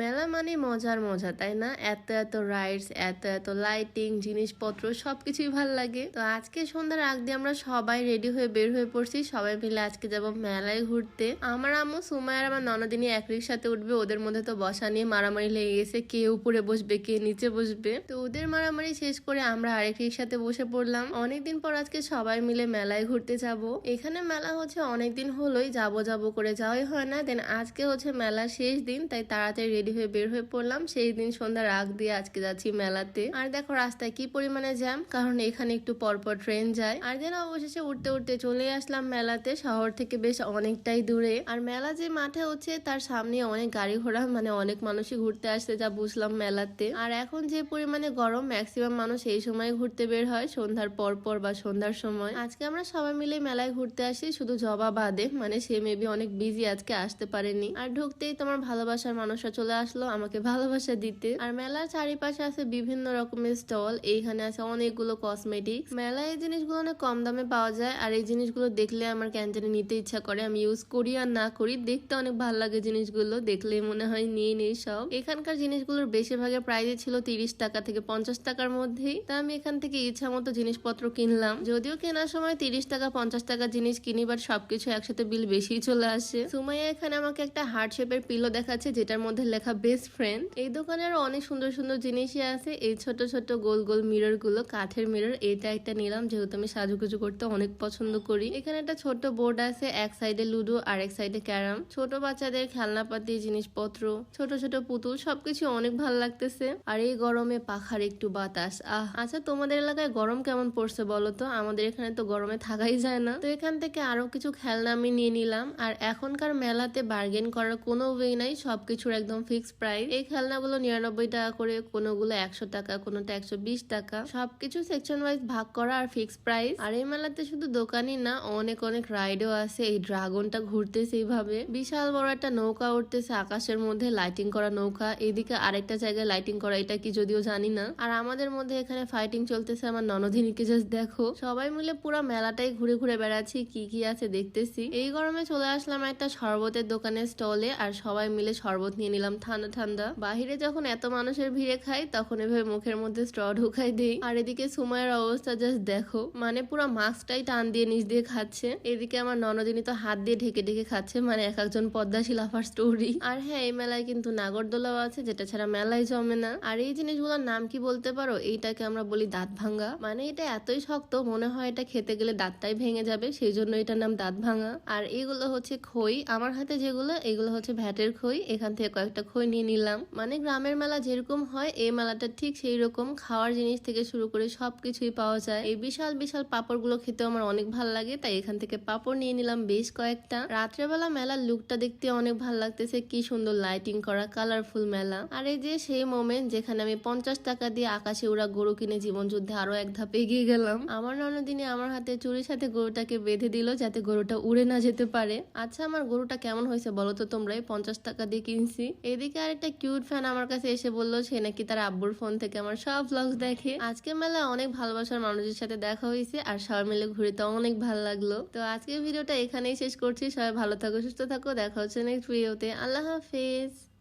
মেলা মানে মজার মজা, তাই না? এত এত রাইডস, এত এত লাইটিং, জিনিসপত্র সবকিছুই ভাল লাগে। তো আজকে সন্ধ্যার আগ দিয়ে আমরা সবাই রেডি হয়ে বের হয়ে পড়ছি। সবাই মিলে আজকে যাব মেলায় ঘুরতে। আমার আম্মু, সুমাই আর আমার ননদিনী এক রিক্সাতে উঠবে। ওদের মধ্যে তো বসা নিয়ে মারামারি লেগে গেছে, কে উপরে বসবে কে নিচে বসবে। তো ওদের মারামারি শেষ করে আমরা আরেক রিক্সাতে বসে পড়লাম। অনেকদিন পর আজকে সবাই মিলে মেলায় ঘুরতে যাব। এখানে মেলা হচ্ছে অনেকদিন হলোই যাব যাব করে যাওয়াই হয় না। দেন আজকে হচ্ছে মেলার শেষ দিন, তাই তাড়াতাড়ি রেডি হয়ে বের হয়ে পড়লাম। সেই দিন সন্ধ্যার আগ দিয়ে আজকে যাচ্ছি মেলাতে। আর দেখো রাস্তায় কি পরিমাণে জ্যাম, কারণ এখানে একটু পরপর ট্রেন যায়। আর যেন অবশেষে উঠতে উঠতে চলে আসলাম মেলাতে। শহর থেকে বেশ অনেকটাই দূরে। আর মেলা যে মাঠে হচ্ছে তার সামনে অনেক গাড়ি ঘোড়া, মানে অনেক মানুষই ঘুরতে আসছে যা বুঝলাম মেলাতে। আর এখন যে পরিমাণে গরম, ম্যাক্সিমাম মানুষ এই সময় ঘুরতে বের হয় সন্ধ্যার পর বা সন্ধ্যার সময়। আজকে আমরা সবাই মিলে মেলায় ঘুরতে আসি, শুধু জবা বাদে, মানে সে মেবি অনেক বিজি, আজকে আসতে পারেনি। আর ঢুকতেই তোমার ভালোবাসার মানুষরা চলে আসলো আমাকে ভালোবাসা দিতে। আর মেলার চারিপাশে আছে বিভিন্ন রকমের স্টল। এইখানে আছে অনেকগুলো কসমেটিক্স। মেলায় এই জিনিসগুলো অনেক কম দামে পাওয়া যায়। আর এই জিনিসগুলো দেখলে আমার কেন জানি নিতে ইচ্ছা করে। আমি ইউজ করি আর না করি, দেখতে অনেক ভালো লাগে জিনিসগুলো দেখলে, মনে হয় নিয়ে নেই সব। এখানকার জিনিসগুলোর বেশিরভাগের প্রাইসে ছিল 30 টাকা থেকে 50 টাকার মধ্যেই। তা আমি এখান থেকে ইচ্ছা মতো জিনিসপত্র কিনলাম। যদিও কেনার সময় 30 টাকা 50 টাকা জিনিস কিনি, বাট সবকিছু একসাথে বিল বেশি চলে আসে। সুমাইয়া এখানে আমাকে একটা হার্ট শেপের পিলো দেখাচ্ছে, যেটার মধ্যে লেখা বেস্ট ফ্রেন্ড। এই দোকানে আরো অনেক সুন্দর সুন্দর জিনিসই আছে। এই ছোট ছোট গোল গোল মিরর গুলো, কাঠের মিরর, এটা একটা নিলাম যেহেতু আমি সাজুগুজু করতে অনেক পছন্দ করি। এখানে একটা ছোট বোর্ড আছে, এক সাইডে লুডো আর এক সাইডে ক্যারাম। ছোট বাচ্চাদের খেলনাপাতি জিনিসপত্র, ছোট ছোট পুতুল, সবকিছু অনেক ভালো লাগতেছে। আর এই গরমে পাখার একটু বাতাস, আচ্ছা তোমাদের এলাকায় গরম কেমন পড়ছে বলো তো? আমাদের এখানে তো গরমে থাকাই যায় না। তো এখান থেকে আরো কিছু খেলনা আমি নিয়ে নিলাম। আর এখনকার মেলাতে বার্গেন করার কোনো ওয়ে নাই, সবকিছুর একদম ফিক্সড প্রাইস। এই খেলনাগুলো 99 টাকা করে, কোনোগুলো 100 টাকা, কোনোটা 120 টাকা। সবকিছু সেকশন ওয়াইজ ভাগ করা আর ফিক্সড প্রাইস। আর এই মেলাতে শুধু দোকানই না, অনেক অনেক রাইডও আছে। এই ড্রাগনটা ঘুরতেছে এইভাবে, বিশাল বড় একটা নৌকা উঠতেছে আকাশের মধ্যে, লাইটিং করা নৌকা। এদিকে আরেকটা জায়গায় লাইটিং করা, এটা কি যদিও জানি না। আর আমাদের মধ্যে এখানে ফাইটিং চলতেছে। আমার ননদিনীকে জাস্ট দেখো, সবাই মিলে পুরো মেলাটাই ঘুরে ঘুরে বেড়াচ্ছি, কি কি আছে দেখতেছি। এই গরমে চলে আসলাম একটা শরবতের দোকানের স্টলে, আর সবাই মিলে শরবত নিয়ে নিলাম ঠান্ডা ঠান্ডা। বাহিরে যখন এত মানুষের ভিড়ে খাই, তখন এভাবে মুখের মধ্যে স্ট্র ঢুকাই দিই। আর এদিকে সুমাইয়ের অবস্থা জাস্ট দেখো, মানে পুরো মাস্কটাই টান দিয়ে নিচ দিয়ে খাচ্ছে। এদিকে আমার ননদিনী তো হাত দিয়ে ঢেকে ঢেকে খাচ্ছে, মানে এক একজন পদ্মাশীল আফার স্টোরি। আর হ্যাঁ, এই মেলায় কিন্তু নাগরদোলাও আছে, যেটা ছাড়া মেলায় জমে না। আর এই জিনিসগুলোর নাম কি বলতে পারো? এইটাকে আমরা বলি দাঁত ভাঙ্গা। মানে এটা এতই শক্ত, মনে হয় এটা খেতে গেলে দাঁতটাই ভেঙে যাবে, সেই জন্য এটার নাম দাঁত ভাঙ্গা। আর এগুলো হচ্ছে খই। আমার হাতে যেগুলো, এগুলো হচ্ছে ভ্যাটের খই। এখান থেকে কয়েকটা খই নিয়ে নিলাম। মানে গ্রামের মেলা যেরকম হয়, এই মেলাটা ঠিক সেই রকম। খাওয়ার জিনিস থেকে শুরু করে সবকিছুই পাওয়া যায়। এই বিশাল বিশাল পাপড় গুলো খেতেও আমার অনেক ভালো লাগে, তাই এখান থেকে পাপড় নিয়ে নিলাম বেশ কয়েকটা। রাত্রেবেলা মেলার লুকটা দেখতে অনেক ভালো লাগতেছে, কি সুন্দর লাইটিং করা, কালারফুল মেলা। আর এই যে সেই মোমেন্ট যেখানে আমি 50 টাকা দিয়ে আকাশে উড়া গরু কিনে জীবন যুদ্ধে আরো এক ধাপ এগিয়ে গেলাম। আমার ননদিনী আমার হাতে চুরির সাথে গরুটাকে বেঁধে দিল, যাতে গরুটা উড়ে না যেতে পারে। আচ্ছা, আমার গরুটা কেমন হয়েছে বলো তো তোমরাই? 50 টাকা দিয়ে কিনছি। এদিকে আরেকটা কিউট ফ্যান আমার কাছে এসে বললো সে নাকি তার আব্বুর ফোন থেকে আমার সব ব্লগস দেখে। আজকে মেলায় অনেক ভালোবাসার মানুষের সাথে দেখা হয়েছে, আর সবাই মিলে ঘুরতে অনেক ভালো লাগলো। তো আজকের ভিডিওটা এখানেই শেষ করছি। সবাই ভালো থাকো, সুস্থ থাকো, দেখা হচ্ছে নেক্সট ভিডিওতে। আল্লাহ হাফেজ।